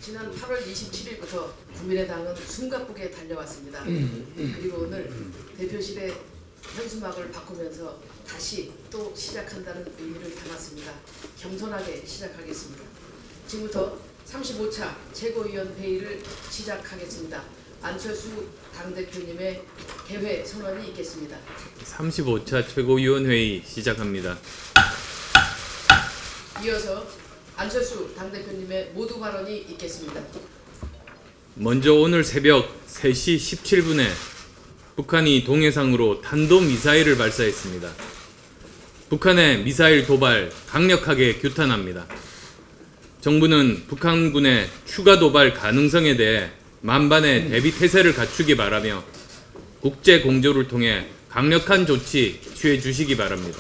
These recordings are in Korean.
지난 8월 27일부터 국민의당은 숨가쁘게 달려왔습니다. 그리고 오늘 대표실의 현수막을 바꾸면서 다시 또 시작한다는 의미를 담았습니다. 겸손하게 시작하겠습니다. 지금부터 35차 최고위원 회의를 시작하겠습니다. 안철수 당대표님의 개회 선언이 있겠습니다. 35차 최고위원 회의 시작합니다. 이어서 안철수 당대표님의 모두 발언이 있겠습니다. 먼저 오늘 새벽 3시 17분에 북한이 동해상으로 탄도미사일을 발사했습니다. 북한의 미사일 도발 강력하게 규탄합니다. 정부는 북한군의 추가 도발 가능성에 대해 만반의 대비 태세를 갖추기 바라며 국제 공조를 통해 강력한 조치 취해 주시기 바랍니다.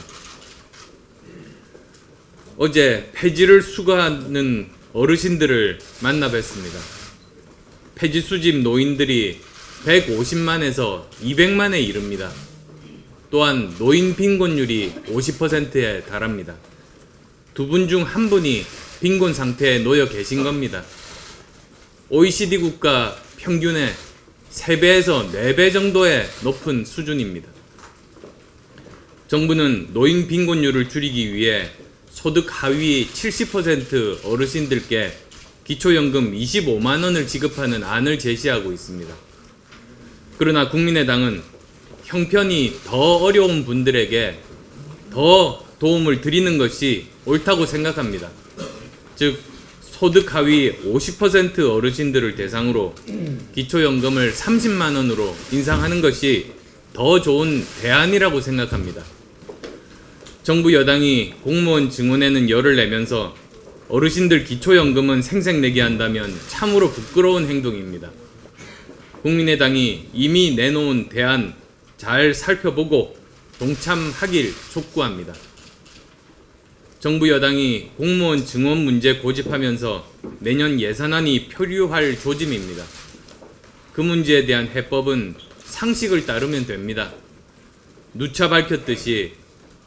어제 폐지를 수거하는 어르신들을 만나 뵀습니다. 폐지 수집 노인들이 150만에서 200만에 이릅니다. 또한 노인 빈곤율이 50%에 달합니다. 두 분 중 한 분이 빈곤 상태에 놓여 계신 겁니다. OECD 국가 평균의 3배에서 4배 정도의 높은 수준입니다. 정부는 노인 빈곤율을 줄이기 위해 소득 하위 70% 어르신들께 기초연금 25만 원을 지급하는 안을 제시하고 있습니다. 그러나 국민의당은 형편이 더 어려운 분들에게 더 도움을 드리는 것이 옳다고 생각합니다. 즉 소득 하위 50% 어르신들을 대상으로 기초연금을 30만 원으로 인상하는 것이 더 좋은 대안이라고 생각합니다. 정부 여당이 공무원 증원에는 열을 내면서 어르신들 기초연금은 생색내게 한다면 참으로 부끄러운 행동입니다. 국민의당이 이미 내놓은 대안 잘 살펴보고 동참하길 촉구합니다. 정부 여당이 공무원 증원 문제 고집하면서 내년 예산안이 표류할 조짐입니다. 그 문제에 대한 해법은 상식을 따르면 됩니다. 누차 밝혔듯이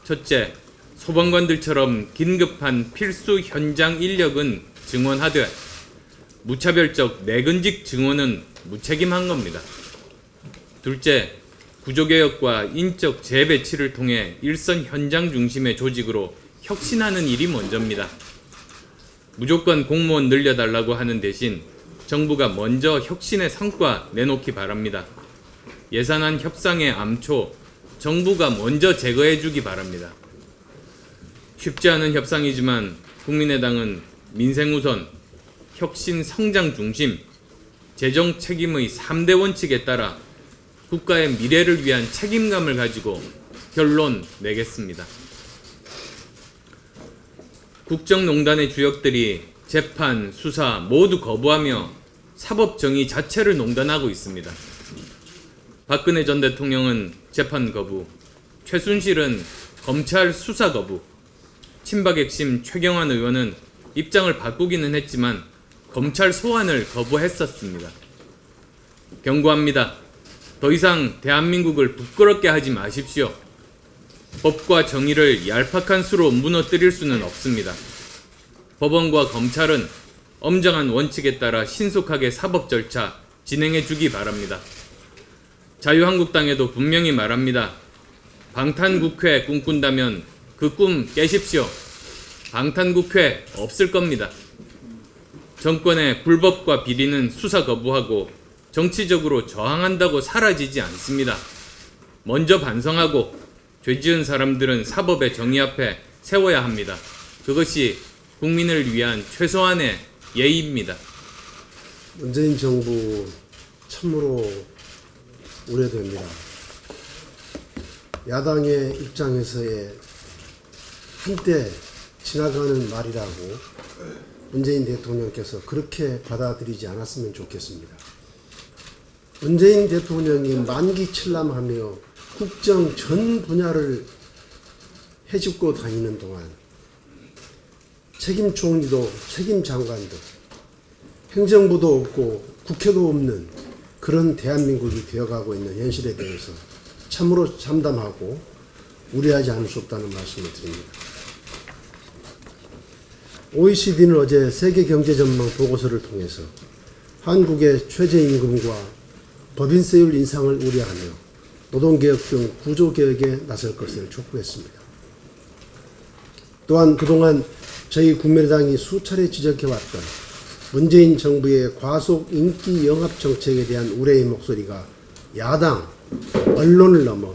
첫째, 소방관들처럼 긴급한 필수 현장 인력은 증원하되 무차별적 내근직 증원은 무책임한 겁니다. 둘째, 구조개혁과 인적 재배치를 통해 일선 현장 중심의 조직으로 혁신하는 일이 먼저입니다. 무조건 공무원 늘려달라고 하는 대신 정부가 먼저 혁신의 성과 내놓기 바랍니다. 예산안 협상의 암초, 정부가 먼저 제거해주기 바랍니다. 쉽지 않은 협상이지만 국민의당은 민생 우선, 혁신 성장 중심, 재정 책임의 3대 원칙에 따라 국가의 미래를 위한 책임감을 가지고 결론 내겠습니다. 국정농단의 주역들이 재판, 수사 모두 거부하며 사법정의 자체를 농단하고 있습니다. 박근혜 전 대통령은 재판 거부, 최순실은 검찰 수사 거부, 친박 핵심 최경환 의원은 입장을 바꾸기는 했지만 검찰 소환을 거부했었습니다. 경고합니다. 더 이상 대한민국을 부끄럽게 하지 마십시오. 법과 정의를 얄팍한 수로 무너뜨릴 수는 없습니다. 법원과 검찰은 엄정한 원칙에 따라 신속하게 사법 절차 진행해 주기 바랍니다. 자유한국당에도 분명히 말합니다. 방탄국회 꿈꾼다면 그 꿈 깨십시오. 방탄국회 없을 겁니다. 정권의 불법과 비리는 수사 거부하고 정치적으로 저항한다고 사라지지 않습니다. 먼저 반성하고 죄지은 사람들은 사법의 정의 앞에 세워야 합니다. 그것이 국민을 위한 최소한의 예의입니다. 문재인 정부 참으로 우려됩니다. 야당의 입장에서의 한때 지나가는 말이라고 문재인 대통령께서 그렇게 받아들이지 않았으면 좋겠습니다. 문재인 대통령이 만기칠람하며 국정 전 분야를 해집고 다니는 동안 책임 총리도 책임 장관도 행정부도 없고 국회도 없는 그런 대한민국이 되어가고 있는 현실에 대해서 참으로 참담하고 우려하지 않을 수 없다는 말씀을 드립니다. OECD는 어제 세계경제전망 보고서를 통해서 한국의 최저임금과 법인세율 인상을 우려하며 노동개혁 등 구조개혁에 나설 것을 촉구했습니다. 또한 그동안 저희 국민의당이 수차례 지적해왔던 문재인 정부의 과속 인기 영합 정책에 대한 우려의 목소리가 야당, 언론을 넘어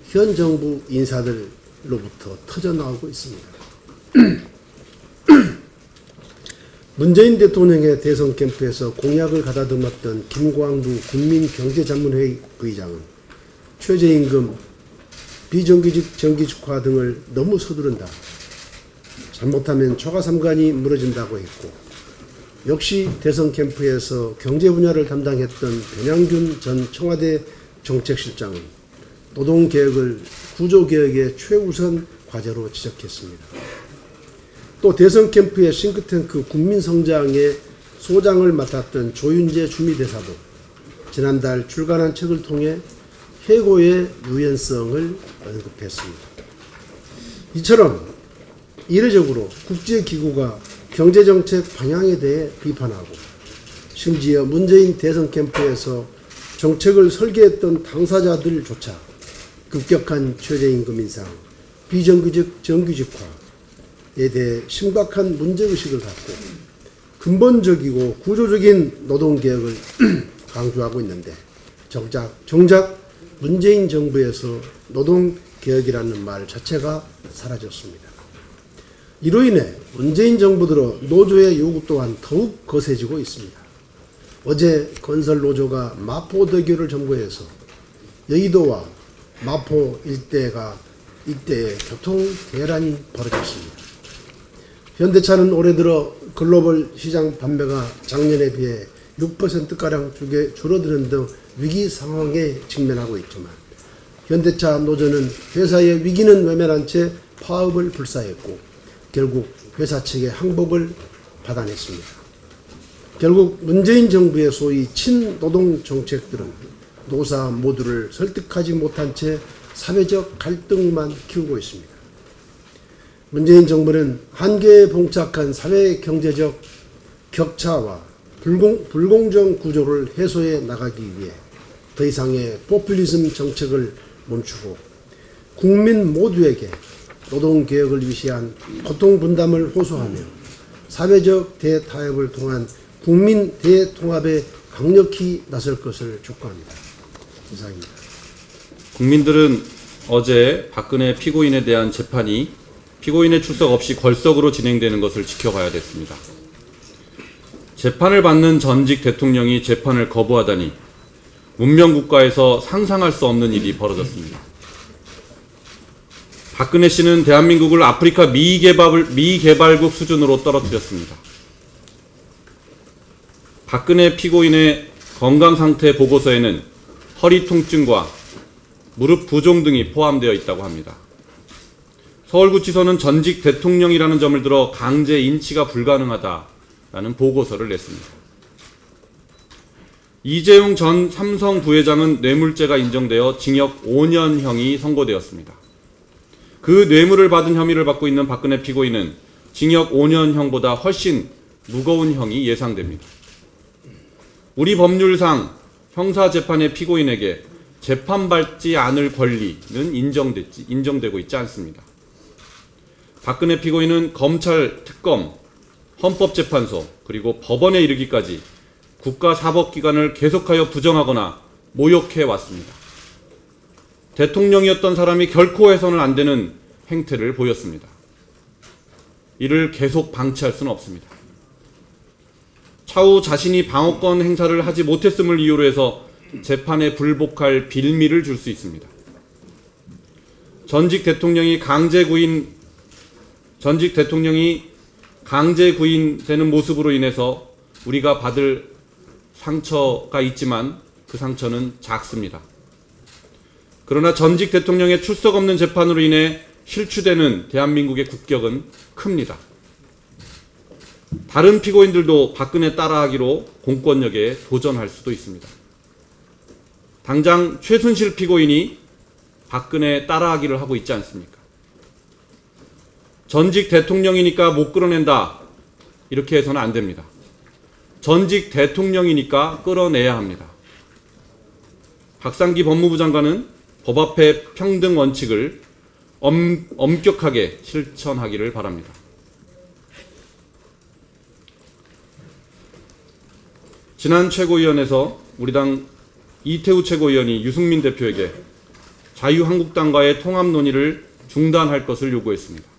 현 정부 인사들로부터 터져나오고 있습니다. 문재인 대통령의 대선 캠프에서 공약을 가다듬었던 김광두 국민경제자문회의 부의장은 최저임금, 비정규직 정규직화 등을 너무 서두른다. 잘못하면 초과삼관이 무너진다고 했고, 역시 대선 캠프에서 경제 분야를 담당했던 변양균 전 청와대 정책실장은 노동개혁을 구조개혁의 최우선 과제로 지적했습니다. 또 대선 캠프의 싱크탱크 국민성장의 소장을 맡았던 조윤재 주미대사도 지난달 출간한 책을 통해 해고의 유연성을 언급했습니다. 이처럼 이례적으로 국제기구가 경제정책 방향에 대해 비판하고, 심지어 문재인 대선 캠프에서 정책을 설계했던 당사자들조차 급격한 최저임금 인상, 비정규직 정규직화에 대해 심각한 문제의식을 갖고 근본적이고 구조적인 노동개혁을 강조하고 있는데, 정작 문재인 정부에서 노동개혁이라는 말 자체가 사라졌습니다. 이로 인해 문재인 정부 들어 노조의 요구 또한 더욱 거세지고 있습니다. 어제 건설노조가 마포대교를 점거해서 여의도와 마포 일대에 교통 대란이 벌어졌습니다. 현대차는 올해 들어 글로벌 시장 판매가 작년에 비해 6%가량 줄어드는 등 위기 상황에 직면하고 있지만, 현대차 노조는 회사의 위기는 외면한 채 파업을 불사했고 결국 회사 측의 항복을 받아냈습니다. 결국 문재인 정부의 소위 친노동 정책들은 노사 모두를 설득하지 못한 채 사회적 갈등만 키우고 있습니다. 문재인 정부는 한계에 봉착한 사회 경제적 격차와 불공정 구조를 해소해 나가기 위해 더 이상의 포퓰리즘 정책을 멈추고 국민 모두에게 노동개혁을 위시한 고통분담을 호소하며 사회적 대타협을 통한 국민 대통합에 강력히 나설 것을 촉구합니다. 이상입니다. 국민들은 어제 박근혜 피고인에 대한 재판이 피고인의 출석 없이 걸석으로 진행되는 것을 지켜봐야 됐습니다. 재판을 받는 전직 대통령이 재판을 거부하다니 문명국가에서 상상할 수 없는 일이 벌어졌습니다. 박근혜 씨는 대한민국을 아프리카 미개발국 수준으로 떨어뜨렸습니다. 박근혜 피고인의 건강상태 보고서에는 허리 통증과 무릎 부종 등이 포함되어 있다고 합니다. 서울구치소는 전직 대통령이라는 점을 들어 강제 인치가 불가능하다라는 보고서를 냈습니다. 이재용 전 삼성 부회장은 뇌물죄가 인정되어 징역 5년형이 선고되었습니다. 그 뇌물을 받은 혐의를 받고 있는 박근혜 피고인은 징역 5년형보다 훨씬 무거운 형이 예상됩니다. 우리 법률상 형사재판의 피고인에게 재판받지 않을 권리는 인정되고 있지 않습니다. 박근혜 피고인은 검찰, 특검, 헌법재판소 그리고 법원에 이르기까지 국가사법기관을 계속하여 부정하거나 모욕해 왔습니다. 대통령이었던 사람이 결코 해서는 안 되는 행태를 보였습니다. 이를 계속 방치할 수는 없습니다. 차후 자신이 방어권 행사를 하지 못했음을 이유로 해서 재판에 불복할 빌미를 줄 수 있습니다. 전직 대통령이 강제 구인되는 모습으로 인해서 우리가 받을 상처가 있지만 그 상처는 작습니다. 그러나 전직 대통령의 출석 없는 재판으로 인해 실추되는 대한민국의 국격은 큽니다. 다른 피고인들도 박근혜 따라하기로 공권력에 도전할 수도 있습니다. 당장 최순실 피고인이 박근혜 따라하기를 하고 있지 않습니까? 전직 대통령이니까 못 끌어낸다 이렇게 해서는 안 됩니다. 전직 대통령이니까 끌어내야 합니다. 박상기 법무부 장관은 법 앞에 평등 원칙을 엄격하게 실천하기를 바랍니다. 지난 최고위원회에서 우리 당 이태우 최고위원이 유승민 대표에게 자유한국당과의 통합 논의를 중단할 것을 요구했습니다.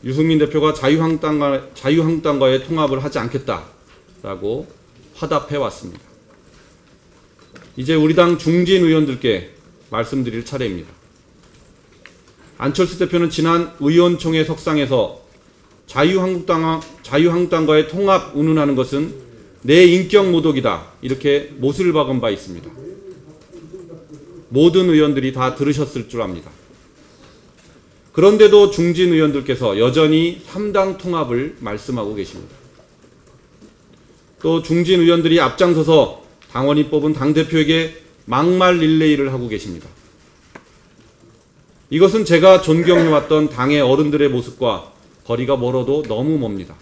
유승민 대표가 자유한국당과의 통합을 하지 않겠다라고 화답해 왔습니다. 이제 우리 당 중진 의원들께 말씀드릴 차례입니다. 안철수 대표는 지난 의원총회 석상에서 자유한국당과의 통합 운운하는 것은 내 인격 모독이다, 이렇게 못을 박은 바 있습니다. 모든 의원들이 다 들으셨을 줄 압니다. 그런데도 중진 의원들께서 여전히 3당 통합을 말씀하고 계십니다. 또 중진 의원들이 앞장서서 당원이 뽑은 당대표에게 막말 릴레이를 하고 계십니다. 이것은 제가 존경해왔던 당의 어른들의 모습과 거리가 멀어도 너무 멉니다.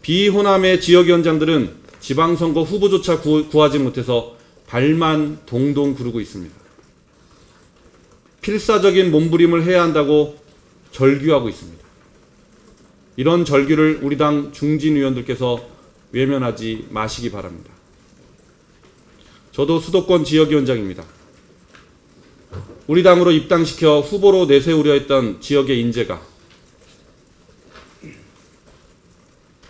비호남의 지역위원장들은 지방선거 후보조차 구하지 못해서 발만 동동 구르고 있습니다. 필사적인 몸부림을 해야 한다고 절규하고 있습니다. 이런 절규를 우리 당 중진 의원들께서 외면하지 마시기 바랍니다. 저도 수도권 지역위원장입니다. 우리 당으로 입당시켜 후보로 내세우려 했던 지역의 인재가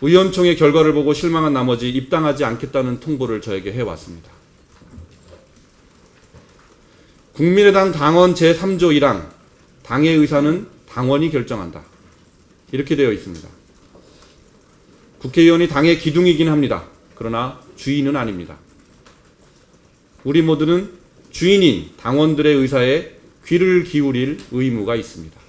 의원총회 결과를 보고 실망한 나머지 입당하지 않겠다는 통보를 저에게 해왔습니다. 국민의당 당원 제3조 1항 당의 의사는 당원이 결정한다, 이렇게 되어 있습니다. 국회의원이 당의 기둥이긴 합니다. 그러나 주인은 아닙니다. 우리 모두는 주인인 당원들의 의사에 귀를 기울일 의무가 있습니다.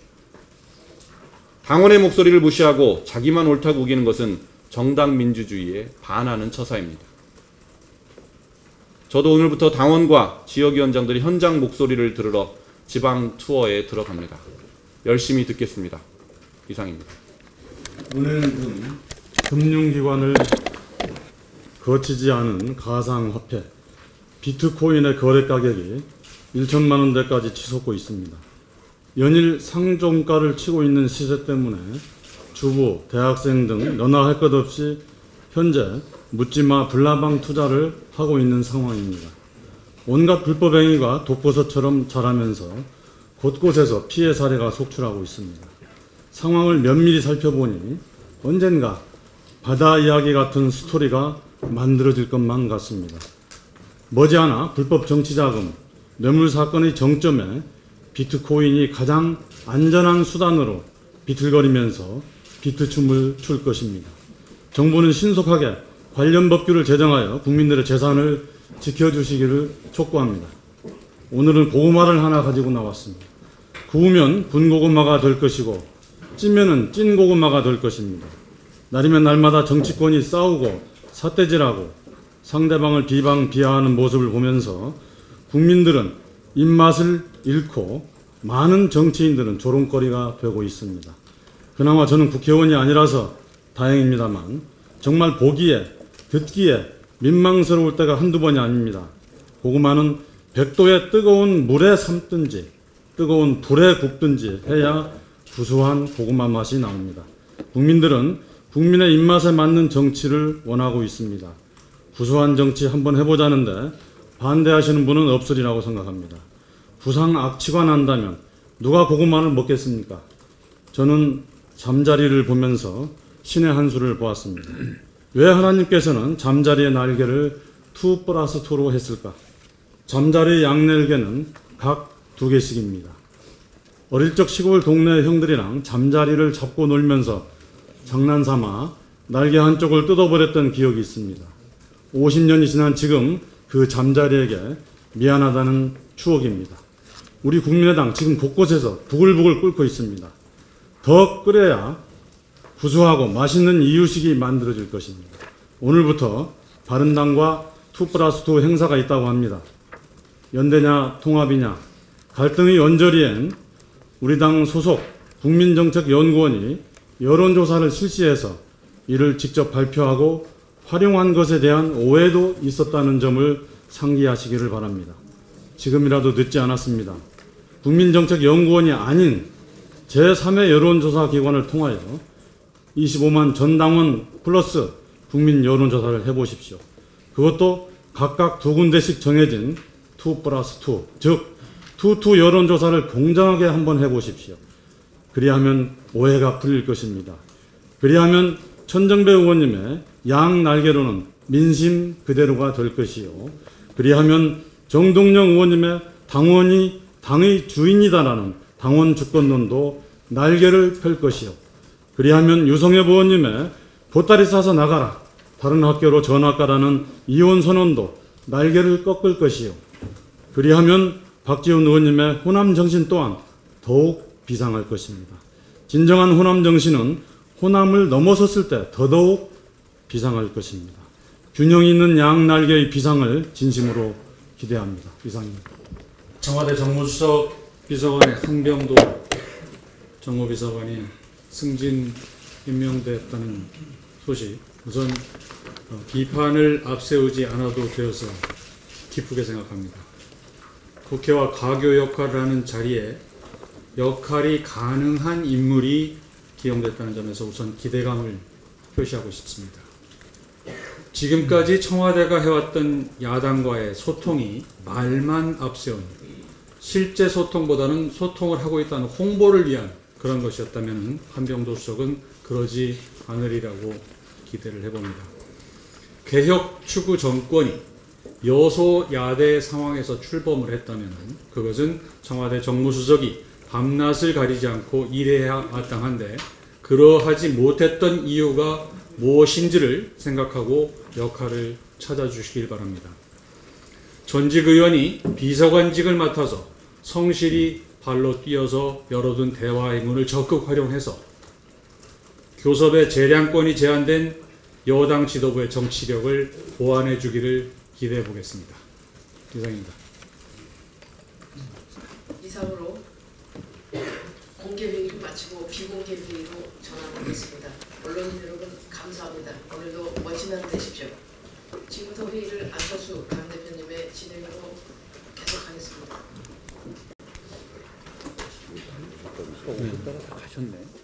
당원의 목소리를 무시하고 자기만 옳다고 우기는 것은 정당 민주주의에 반하는 처사입니다. 저도 오늘부터 당원과 지역위원장들이 현장 목소리를 들으러 지방 투어에 들어갑니다. 열심히 듣겠습니다. 이상입니다. 은행은 금융기관을 거치지 않은 가상화폐 비트코인의 거래 가격이 1천만 원대까지 치솟고 있습니다. 연일 상종가를 치고 있는 시세 때문에 주부, 대학생 등 너나 할 것 없이 현재 묻지마 불나방 투자를 하고 있는 상황입니다. 온갖 불법 행위가 독버섯처럼 자라면서 곳곳에서 피해 사례가 속출하고 있습니다. 상황을 면밀히 살펴보니 언젠가 바다 이야기 같은 스토리가 만들어질 것만 같습니다. 머지않아 불법 정치자금, 뇌물 사건의 정점에 비트코인이 가장 안전한 수단으로 비틀거리면서 비트춤을 출 것입니다. 정부는 신속하게 관련 법규를 제정하여 국민들의 재산을 지켜주시기를 촉구합니다. 오늘은 고구마를 하나 가지고 나왔습니다. 구우면 군고구마가 될 것이고 찌면은 찐고구마가 될 것입니다. 날이면 날마다 정치권이 싸우고 삿대질하고 상대방을 비하하는 모습을 보면서 국민들은 입맛을 잃고 많은 정치인들은 조롱거리가 되고 있습니다. 그나마 저는 국회의원이 아니라서 다행입니다만 정말 보기에 듣기에 민망스러울 때가 한두 번이 아닙니다. 고구마는 100도의 뜨거운 물에 삶든지 뜨거운 불에 굽든지 해야 구수한 고구마 맛이 나옵니다. 국민들은 국민의 입맛에 맞는 정치를 원하고 있습니다. 구수한 정치 한번 해보자는데 반대하시는 분은 없으리라고 생각합니다. 부상 악취가 난다면 누가 고구마를 먹겠습니까? 저는 잠자리를 보면서 신의 한 수를 보았습니다. 왜 하나님께서는 잠자리의 날개를 2+2로 했을까? 잠자리의 양날개는 각 2개씩입니다. 어릴 적 시골 동네 형들이랑 잠자리를 잡고 놀면서 장난삼아 날개 한쪽을 뜯어버렸던 기억이 있습니다. 50년이 지난 지금 그 잠자리에게 미안하다는 추억입니다. 우리 국민의당 지금 곳곳에서 부글부글 끓고 있습니다. 더 끓여야 구수하고 맛있는 이유식이 만들어질 것입니다. 오늘부터 바른당과 2+2 행사가 있다고 합니다. 연대냐 통합이냐 갈등의 언저리엔 우리 당 소속 국민정책연구원이 여론조사를 실시해서 이를 직접 발표하고 활용한 것에 대한 오해도 있었다는 점을 상기하시기를 바랍니다. 지금이라도 늦지 않았습니다. 국민정책연구원이 아닌 제3의 여론조사 기관을 통하여 25만 전당원 플러스 국민 여론조사를 해보십시오. 그것도 각각 2군데씩 정해진 2+2, 즉 2-2 여론조사를 공정하게 한번 해보십시오. 그리하면 오해가 풀릴 것입니다. 그리하면 천정배 의원님의 양날개로는 민심 그대로가 될 것이요. 그리하면 정동영 의원님의 당원이 당의 주인이다라는 당원 주권론도 날개를 펼 것이요. 그리하면 유성엽 의원님의 보따리 싸서 나가라, 다른 학교로 전학 가라는 이혼 선언도 날개를 꺾을 것이요. 그리하면 박지원 의원님의 호남 정신 또한 더욱 비상할 것입니다. 진정한 호남 정신은 호남을 넘어섰을 때 더더욱 비상할 것입니다. 균형 있는 양날개의 비상을 진심으로 기대합니다. 이상입니다. 청와대 정무수석 비서관의 한병도 정무비서관이 승진 임명됐다는 소식, 우선 비판을 앞세우지 않아도 되어서 기쁘게 생각합니다. 국회와 가교 역할을 하는 자리에 역할이 가능한 인물이 기용됐다는 점에서 우선 기대감을 표시하고 싶습니다. 지금까지 청와대가 해왔던 야당과의 소통이 말만 앞세운, 실제 소통보다는 소통을 하고 있다는 홍보를 위한 그런 것이었다면 한병도 수석은 그러지 않으리라고 기대를 해봅니다. 개혁 추구 정권이 여소야대 상황에서 출범을 했다면 그것은 청와대 정무수석이 밤낮을 가리지 않고 일해야 마땅한데 그러하지 못했던 이유가 무엇인지를 생각하고 역할을 찾아주시길 바랍니다. 전직 의원이 비서관직을 맡아서 성실히 발로 뛰어서 열어둔 대화 행운을 적극 활용해서 교섭의 재량권이 제한된 여당 지도부의 정치력을 보완해 주기를 기대해 보겠습니다. 이상입니다. 이상으로 공개 회의를 마치고 비공개 회의로 전환하겠습니다. 언론인 여러분 감사합니다. 오늘도 멋진 하루 되십시오. 지금부터 회의를 안철수 당대표님의 진행으로 계속하겠습니다. 가셨네.